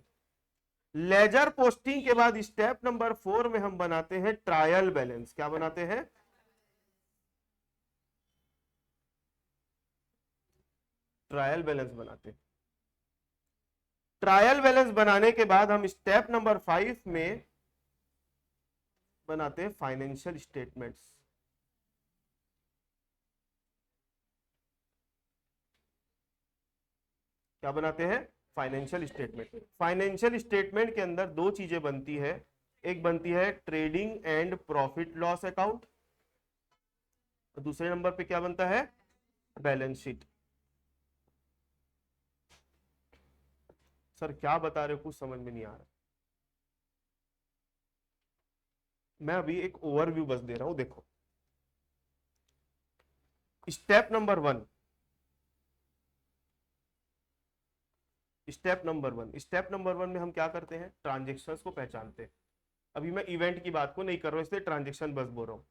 लेजर पोस्टिंग के बाद स्टेप नंबर 4 में हम बनाते हैं ट्रायल बैलेंस। क्या बनाते हैं? ट्रायल बैलेंस बनाते हैं। ट्रायल बैलेंस बनाने के बाद हम स्टेप नंबर 5 में बनाते हैं फाइनेंशियल स्टेटमेंट्स। क्या बनाते हैं? Financial statement. फाइनेंशियल स्टेटमेंट के अंदर दो चीजें बनती है। एक बनती है trading and profit loss account, और दूसरे नंबर पे क्या बनता है? Balance sheet. सर क्या बता रहे हो, कुछ समझ में नहीं आ रहा। मैं अभी एक ओवरव्यू बस दे रहा हूं। देखो, step number 1, step number 1, step number 1 में हम क्या करते हैं? ट्रांजेक्शन्स को पहचानते हैं। अभी मैं इवेंट की बात को नहीं कर रहा हूं, इसलिए ट्रांजेक्शन बस बोल रहा हूं।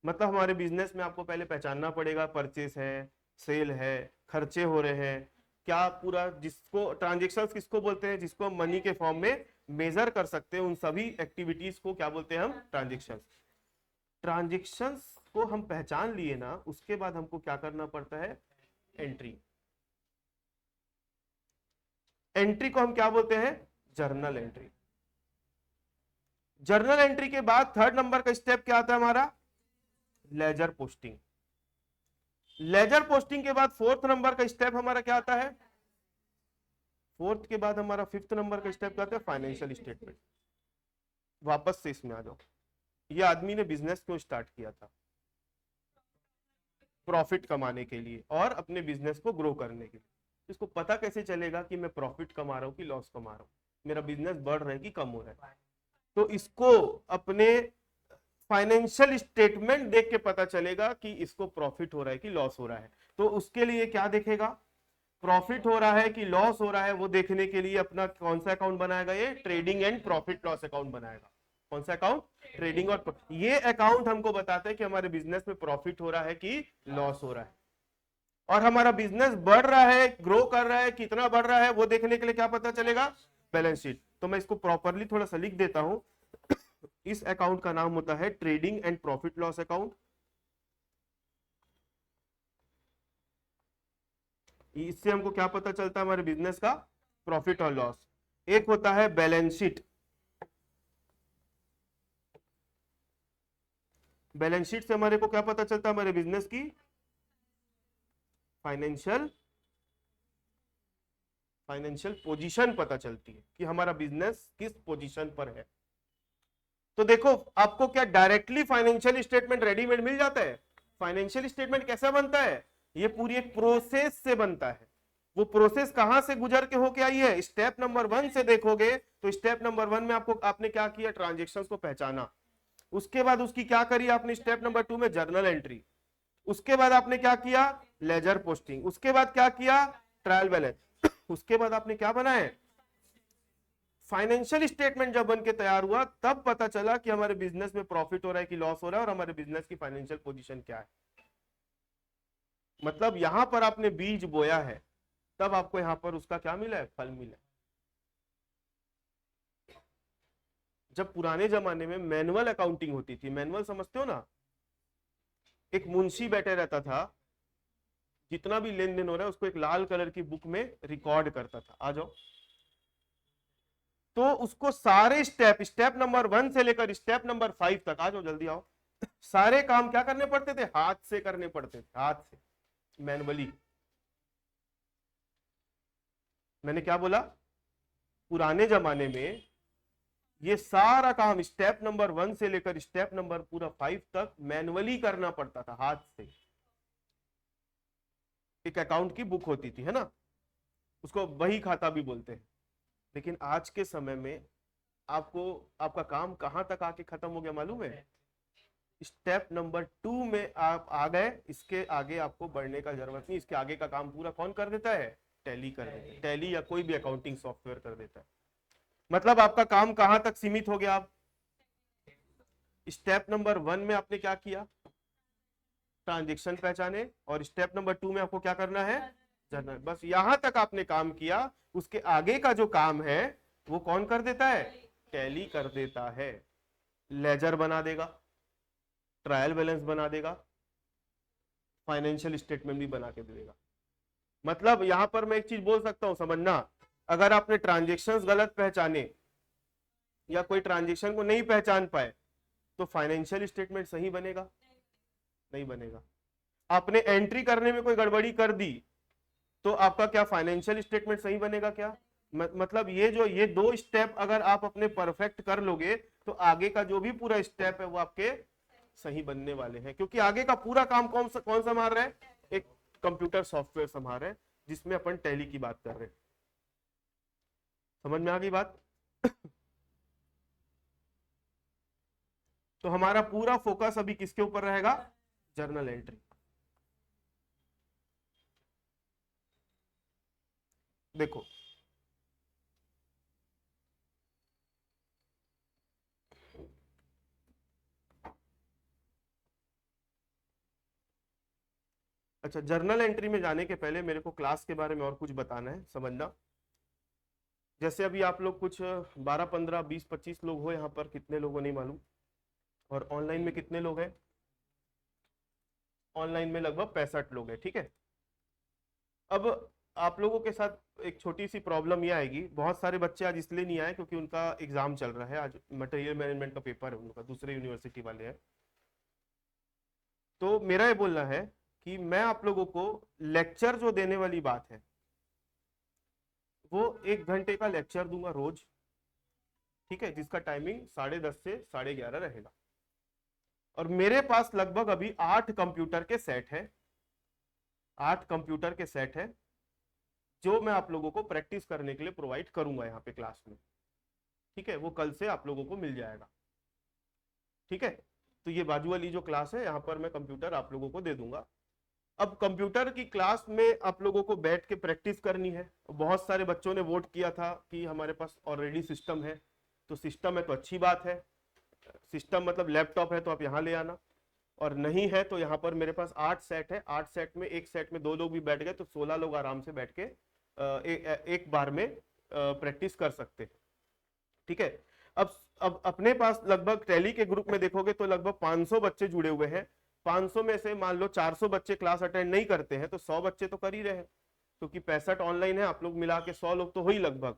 मतलब हमारे बिजनेस में आपको पहले पहचानना पड़ेगा, परचेस है, सेल है, खर्चे हो रहे हैं, क्या पूरा, जिसको ट्रांजेक्शन्स किसको बोलते हैं? जिसको हम मनी के फॉर्म में मेजर कर सकते हैं, उन सभी एक्टिविटीज को क्या बोलते हैं हम? ट्रांजेक्शन्स। ट्रांजेक्शन्स को हम पहचान लिए ना, उसके बाद हमको क्या करना पड़ता है? एंट्री। एंट्री को हम क्या बोलते हैं? Journal entry. जर्नल एंट्री के बाद थर्ड नंबर का स्टेप क्या आता है हमारा? Ledger posting. लेजर पोस्टिंग के बाद फोर्थ नंबर का स्टेप हमारा क्या आता है? फोर्थ के बाद हमारा फिफ्थ नंबर का स्टेप क्या आता है? Financial statement. वापस से इसमें आ जाओ। ये आदमी ने बिजनेस क्यों स्टार्ट किया था? प्रॉफिट कमाने के लिए और अपने बिजनेस को ग्रो करने के लिए। इसको पता कैसे चलेगा कि मैं प्रॉफिट कमा रहा हूं कि लॉस कमा रहा हूं, मेरा बिजनेस बढ़ रहा है कि कम हो रहा है? तो इसको अपने फाइनेंशियल स्टेटमेंट देख के पता चलेगा कि इसको प्रॉफिट हो रहा है कि लॉस हो रहा है। तो उसके लिए क्या देखेगा? प्रॉफिट हो रहा है कि लॉस हो रहा है, वो देखने के लिए अपना कौन सा अकाउंट बनाएगा? ये trading and profit loss account बनाएगा। कौन सा अकाउंट? ट्रेडिंग और ये अकाउंट हमको बताता है कि हमारे बिजनेस में प्रॉफिट हो रहा है कि लॉस हो रहा है, और हमारा बिजनेस बढ़ रहा है, ग्रो कर रहा है, कितना बढ़ रहा है, वो देखने के लिए क्या पता चलेगा? Balance sheet. तो मैं इसको प्रॉपरली थोड़ा सा लिख देता हूं। इस अकाउंट का नाम होता है trading and profit loss account. इससे हमको क्या पता चलता है? हमारे बिजनेस का प्रॉफिट और लॉस। एक होता है बैलेंस शीट। बैलेंस शीट से हमारे को क्या पता चलता है? हमारे बिजनेस की फाइनेंशियल पोजीशन पता चलती है कि हमारा बिजनेस किस पोजीशन पर है। तो देखो, आपको क्या डायरेक्टली फाइनेंशियल स्टेटमेंट रेडीमेड मिल जाता है? फाइनेंशियल स्टेटमेंट कैसा बनता है? ये पूरी एक प्रोसेस से बनता है। वो प्रोसेस कहां से गुजर के होके आई है? स्टेप नंबर 1 से देखोगे तो स्टेप नंबर 1 में आपने क्या किया? ट्रांजेक्शन्स को पहचाना। उसके बाद उसकी क्या करी आपने? स्टेप नंबर 2 में जर्नल एंट्री। उसके बाद आपने क्या किया? Ledger posting. उसके बाद क्या किया? Trial balance. उसके बाद आपने क्या बनाए, फाइनेंशियल स्टेटमेंट जब बन के तैयार हुआ तब पता चला कि हमारे बिजनेस में प्रॉफिट हो रहा है कि लॉस हो रहा है और हमारे बिजनेस की फाइनेंशियल पोजीशन क्या है। मतलब यहां पर आपने बीज बोया है तब आपको यहां पर उसका क्या मिला है, फल मिला है। जब पुराने जमाने में मैनुअल अकाउंटिंग होती थी, मैनुअल समझते हो ना, एक मुंशी बैठे रहता था, जितना भी लेन देन हो रहा है उसको एक लाल कलर की बुक में रिकॉर्ड करता था। आ जाओ, तो उसको सारे स्टेप, स्टेप नंबर 1 से लेकर स्टेप नंबर 5 तक, आ जाओ जल्दी आओ, सारे काम क्या करने पड़ते थे, हाथ से करने पड़ते थे, हाथ से, मैनुअली। मैंने क्या बोला, पुराने जमाने में ये सारा काम स्टेप नंबर 1 से लेकर स्टेप नंबर पूरा 5 तक मैनुअली करना पड़ता था, हाथ से। एक अकाउंट की बुक होती थी, है ना, उसको बही खाता भी बोलते हैं। लेकिन आज के समय में आपको आपका काम कहां तक आके खत्म हो गया मालूम है, स्टेप नंबर 2 में आप आ गए, इसके आगे आपको बढ़ने का जरूरत नहीं, इसके आगे का काम पूरा कौन कर देता है, टैली कर देता है, टैली या कोई भी अकाउंटिंग सॉफ्टवेयर कर देता है। मतलब आपका काम कहां तक सीमित हो गया, आप स्टेप नंबर 1 में आपने क्या किया, ट्रांजेक्शन पहचाने, और स्टेप नंबर 2 में आपको क्या करना है, जर्नल। बस यहां तक आपने काम किया, उसके आगे का जो काम है वो कौन कर देता है, टैली कर देता है। लेजर बना देगा, ट्रायल बैलेंस बना देगा, फाइनेंशियल स्टेटमेंट भी बना के दे देगा। मतलब यहां पर मैं एक चीज बोल सकता हूं, समझना, अगर आपने ट्रांजेक्शन्स गलत पहचाने या कोई ट्रांजेक्शन को नहीं पहचान पाए तो फाइनेंशियल स्टेटमेंट सही बनेगा, नहीं बनेगा। आपने एंट्री करने में कोई गड़बड़ी कर दी तो आपका क्या फाइनेंशियल स्टेटमेंट सही बनेगा क्या? मतलब ये 2 स्टेप अगर आप अपने परफेक्ट कर लोगे तो आगे का जो भी पूरा स्टेप है वो आपके सही बनने वाले हैं, क्योंकि आगे का पूरा काम कौन संभाल रहा है, एक कंप्यूटर सॉफ्टवेयर संभाल रहे हैं, जिसमें अपन टैली की बात कर रहे हैं। समझ में आ गई बात? तो हमारा पूरा फोकस अभी किसके ऊपर रहेगा, जर्नल एंट्री। देखो, अच्छा, जर्नल एंट्री में जाने के पहले मेरे को क्लास के बारे में और कुछ बताना है, समझना। जैसे अभी आप लोग कुछ 12, 15, 20, 25 लोग हो यहाँ पर, कितने लोगों नहीं मालूम, और ऑनलाइन में कितने लोग हैं, ऑनलाइन में लगभग 65 लोग हैं, ठीक है। अब आप लोगों के साथ एक छोटी सी प्रॉब्लम ये आएगी, बहुत सारे बच्चे आज इसलिए नहीं आए क्योंकि उनका एग्जाम चल रहा है, आज मटेरियल मैनेजमेंट का पेपर है उनका, दूसरे यूनिवर्सिटी वाले हैं। तो मेरा ये बोलना है कि मैं आप लोगों को लेक्चर जो देने वाली बात है वो 1 घंटे का लेक्चर दूंगा रोज, ठीक है, जिसका टाइमिंग 10:30 से 11:30 रहेगा। और मेरे पास लगभग अभी 8 कंप्यूटर के सेट है, 8 कंप्यूटर के सेट है जो मैं आप लोगों को प्रैक्टिस करने के लिए प्रोवाइड करूंगा यहाँ पे क्लास में, ठीक है। वो कल से आप लोगों को मिल जाएगा, ठीक है। तो ये बाजू वाली जो क्लास है यहाँ पर मैं कंप्यूटर आप लोगों को दे दूंगा। अब कंप्यूटर की क्लास में आप लोगों को बैठ के प्रैक्टिस करनी है। बहुत सारे बच्चों ने वोट किया था कि हमारे पास ऑलरेडी सिस्टम है, तो सिस्टम है तो अच्छी बात है, सिस्टम मतलब लैपटॉप है तो आप यहाँ ले आना, और नहीं है तो यहाँ पर मेरे पास 8 सेट है, 8 सेट में एक सेट में 2 लोग भी बैठ गए तो 16 लोग आराम से बैठ के एक बार में प्रैक्टिस कर सकते हैं, ठीक है। अब अपने पास लगभग टैली के ग्रुप में देखोगे तो लगभग 500 बच्चे जुड़े हुए हैं। 500 में से मान लो 400 बच्चे क्लास अटेंड नहीं करते हैं तो 100 बच्चे तो कर ही रहे हैं, क्योंकि 65 ऑनलाइन है, आप लोग मिला के 100 लोग तो हो ही लगभग।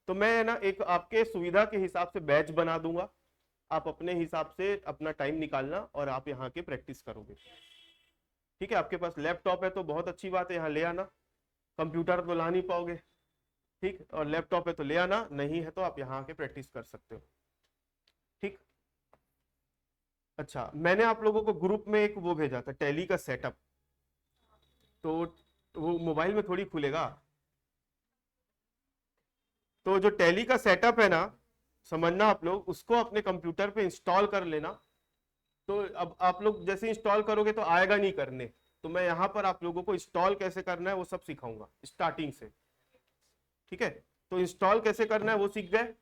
तो मैं ना एक आपके सुविधा के हिसाब से बैच बना दूंगा, आप अपने हिसाब से अपना टाइम निकालना और आप यहाँ के प्रैक्टिस करोगे, ठीक है। आपके पास लैपटॉप है तो बहुत अच्छी बात है, यहाँ ले आना, कंप्यूटर तो ला नहीं पाओगे, ठीक, और लैपटॉप है तो ले आना, नहीं है तो आप यहाँ के प्रैक्टिस कर सकते हो, ठीक। अच्छा, मैंने आप लोगों को ग्रुप में एक वो भेजा था, टैली का सेटअप, तो वो मोबाइल में थोड़ी खुलेगा। तो जो टैली का सेटअप है ना, समझना आप लोग, उसको अपने कंप्यूटर पे इंस्टॉल कर लेना। तो अब आप लोग जैसे इंस्टॉल करोगे तो आएगा नहीं करने, तो मैं यहाँ पर आप लोगों को इंस्टॉल कैसे करना है वो सब सिखाऊंगा स्टार्टिंग से, ठीक है, तो इंस्टॉल कैसे करना है वो सीख गए।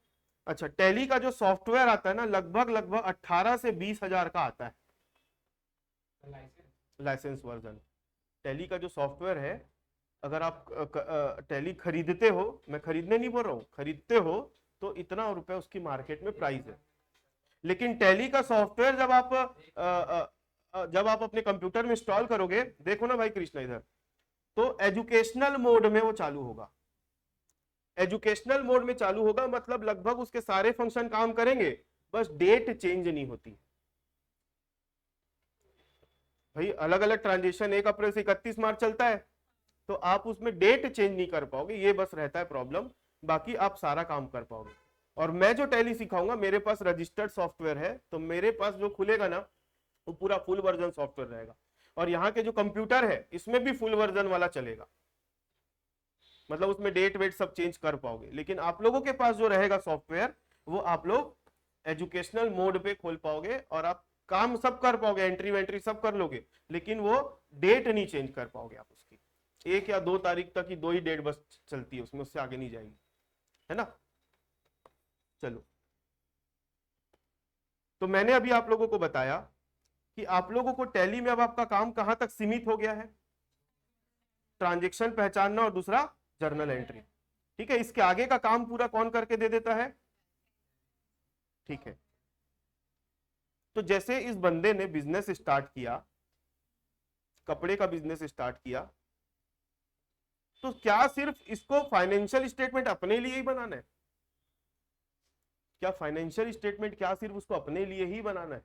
अच्छा, टैली का जो सॉफ्टवेयर आता है ना, लगभग लगभग 18 से 20 हजार का आता है लाइसेंस वर्जन। टैली का जो सॉफ्टवेयर है, अगर आप टैली खरीदते हो, मैं खरीदने नहीं बोल रहा हूँ, खरीदते हो तो इतना रुपए उसकी मार्केट में प्राइस है। लेकिन टैली का सॉफ्टवेयर जब आप अपने कंप्यूटर में इंस्टॉल करोगे, देखो ना भाई कृष्णा इधर, तो एजुकेशनल मोड में वो चालू होगा। एजुकेशनल मोड में चालू होगा मतलब लगभग उसके सारे फंक्शन काम करेंगे, बस डेट चेंज नहीं होती। भाई अलग अलग ट्रांजेक्शन 1 अप्रैल से 31 मार्च चलता है, तो आप उसमें डेट चेंज नहीं कर पाओगे, ये बस रहता है प्रॉब्लम, बाकी आप सारा काम कर पाओगे। और मैं जो टैली सिखाऊंगा, मेरे पास रजिस्टर्ड सॉफ्टवेयर है, तो मेरे पास जो खुलेगा ना वो पूरा फुल वर्जन सॉफ्टवेयर रहेगा। और यहाँ के जो कंप्यूटर है इसमें भी फुल वर्जन वाला चलेगा, मतलब उसमें डेट वेट सब चेंज कर पाओगे। लेकिन आप लोगों के पास जो रहेगा सॉफ्टवेयर, वो आप लोग एजुकेशनल मोड पे खोल पाओगे और आप काम सब कर पाओगे, एंट्री वेंट्री सब कर लोगे, लेकिन वो डेट नहीं चेंज कर पाओगे आप उसकी। 1 या 2 तारीख तक ही 2 ही डेट बस चलती है उसमें, उससे आगे नहीं जाएगी, है ना। चलो, तो मैंने अभी आप लोगों को बताया कि आप लोगों को टैली में अब आपका काम कहां तक सीमित हो गया है, ट्रांजेक्शन पहचानना और दूसरा जर्नल एंट्री। ठीक है, इसके आगे का काम पूरा कौन करके दे देता है। ठीक है, तो जैसे इस बंदे ने बिजनेस स्टार्ट किया, कपड़े का बिजनेस स्टार्ट किया, तो क्या सिर्फ इसको फाइनेंशियल स्टेटमेंट अपने लिए ही बनाना है? क्या फाइनेंशियल स्टेटमेंट क्या सिर्फ उसको अपने लिए ही बनाना है?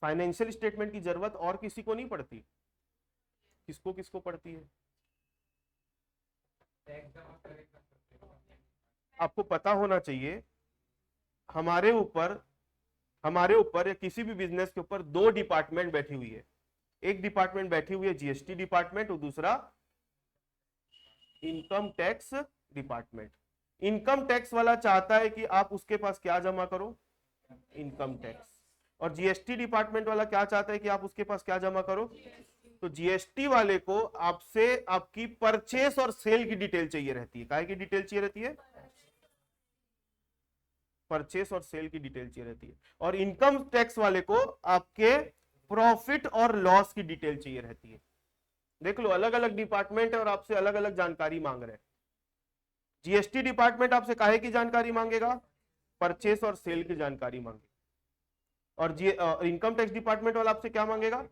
फाइनेंशियल स्टेटमेंट की जरूरत और किसी को नहीं पड़ती। किसको किसको पड़ती है? आपको पता होना चाहिए, हमारे ऊपर या किसी भी बिजनेस के ऊपर 2 डिपार्टमेंट बैठी हुई है। एक डिपार्टमेंट बैठी हुई है जीएसटी डिपार्टमेंट, और दूसरा income tax department. Income tax वाला चाहता है कि आप उसके पास क्या जमा करो, इनकम टैक्स, और जीएसटी डिपार्टमेंट वाला क्या चाहता है कि आप उसके पास क्या जमा करो। तो जीएसटी वाले को आपसे आपकी परचेस और सेल की डिटेल चाहिए रहती है। काहे की डिटेल चाहिए रहती है? परचेस और सेल की डिटेल चाहिए रहती है। और इनकम टैक्स वाले को आपके प्रॉफिट और लॉस की डिटेल चाहिए रहती है। देख लो, अलग अलग डिपार्टमेंट है और आपसे अलग अलग जानकारी मांग रहे हैं। जीएसटी डिपार्टमेंट आपसे काहे की जानकारी मांगेगा? परचेस और सेल की जानकारी मांगेगा। और इनकम टैक्स डिपार्टमेंट वाला आपसे क्या मांगेगा?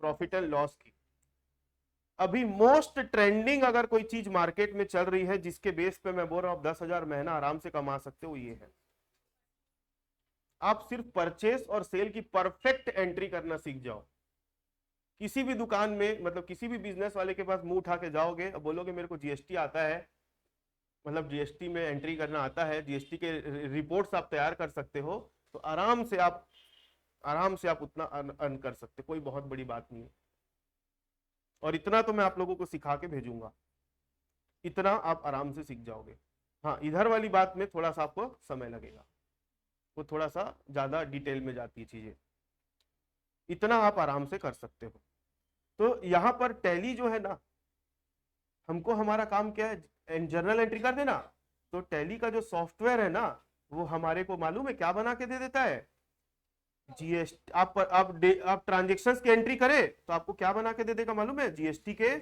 प्रॉफिट एंड लॉस की। अभी मोस्ट ट्रेंडिंग अगर कोई चीज मार्केट में चल रही है, जिसके बेस पे मैं बोल रहा हूं 10,000 महीना आराम से कमा सकते हो, ये है आप सिर्फ परचेस और सेल की परफेक्ट एंट्री करना सीख जाओ। किसी भी दुकान में, मतलब किसी भी बिजनेस वाले के पास मुंह उठा के जाओगे और बोलोगे मेरे को जीएसटी आता है, मतलब जीएसटी में एंट्री करना आता है, जीएसटी के रिपोर्ट्स आप तैयार कर सकते हो, तो आराम से आप उतना अर्न कर सकते, कोई बहुत बड़ी बात नहीं है। और इतना तो मैं आप लोगों को सिखा के भेजूंगा, इतना आप आराम से सीख जाओगे। हाँ, इधर वाली बात में थोड़ा सा आपको समय लगेगा, वो थोड़ा सा ज्यादा डिटेल में जाती है चीजें, इतना आप आराम से कर सकते हो। तो यहाँ पर टैली जो है ना, हमको हमारा काम क्या है? जर्नल एंट्री कर देना। तो टैली का जो सॉफ्टवेयर है ना, वो हमारे को मालूम है क्या बना के दे देता है? जीएसटी। आप ट्रांजेक्शन्स की एंट्री करें तो आपको क्या बना के दे देगा मालूम है? जीएसटी के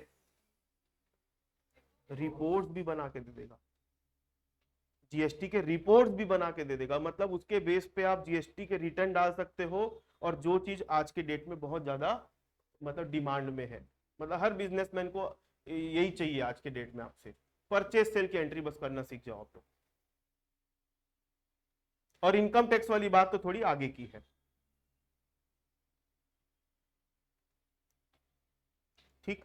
रिपोर्ट्स भी बना के दे देगा। जीएसटी के रिपोर्ट्स भी बना के दे देगा, मतलब उसके बेस पे आप जीएसटी के रिटर्न डाल सकते हो। और जो चीज आज के डेट में बहुत ज्यादा मतलब डिमांड में है, मतलब हर बिजनेसमैन को यही चाहिए आज के डेट में, आपसे परचेस सेल की एंट्री बस करना सीख जाओ आप लोग। और इनकम टैक्स वाली बात तो थोड़ी आगे की है। ठीक,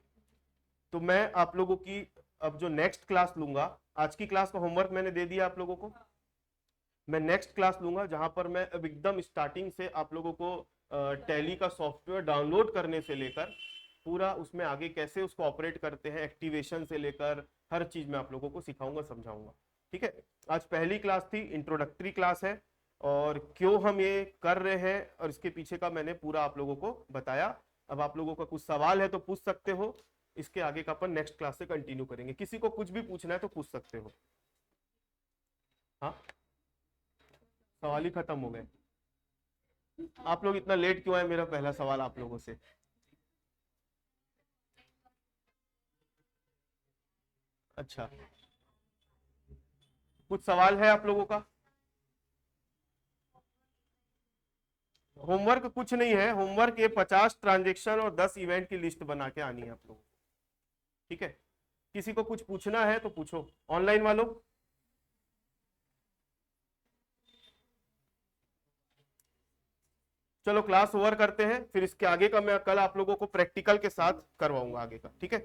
तो मैं आप लोगों की अब जो नेक्स्ट क्लास लूंगा, आज की क्लास का होमवर्क मैंने दे दिया आप लोगों को, मैं नेक्स्ट क्लास लूंगा जहां पर मैं अब एकदम स्टार्टिंग से आप लोगों को टैली का सॉफ्टवेयर डाउनलोड करने से लेकर पूरा उसमें आगे कैसे उसको ऑपरेट करते हैं, एक्टिवेशन से लेकर हर चीज मैं आप लोगों को सिखाऊंगा, समझाऊंगा। ठीक है, आज पहली क्लास थी, इंट्रोडक्टरी क्लास है, और क्यों हम ये कर रहे हैं और इसके पीछे का मैंने पूरा आप लोगों को बताया। अब आप लोगों का कुछ सवाल है तो पूछ सकते हो, इसके आगे का अपन नेक्स्ट क्लास से कंटिन्यू करेंगे। किसी को कुछ भी पूछना है तो पूछ सकते हो। हाँ, सवाल ही खत्म हो गए। आप लोग इतना लेट क्यों आए, मेरा पहला सवाल आप लोगों से। अच्छा, कुछ सवाल है आप लोगों का? होमवर्क कुछ नहीं है, होमवर्क ये 50 ट्रांजेक्शन और 10 इवेंट की लिस्ट बना के आनी है आप लोगों को, ठीक है। किसी को कुछ पूछना है तो पूछो, ऑनलाइन वालों। चलो क्लास ओवर करते हैं, फिर इसके आगे का मैं कल आप लोगों को प्रैक्टिकल के साथ करवाऊंगा आगे का, ठीक है।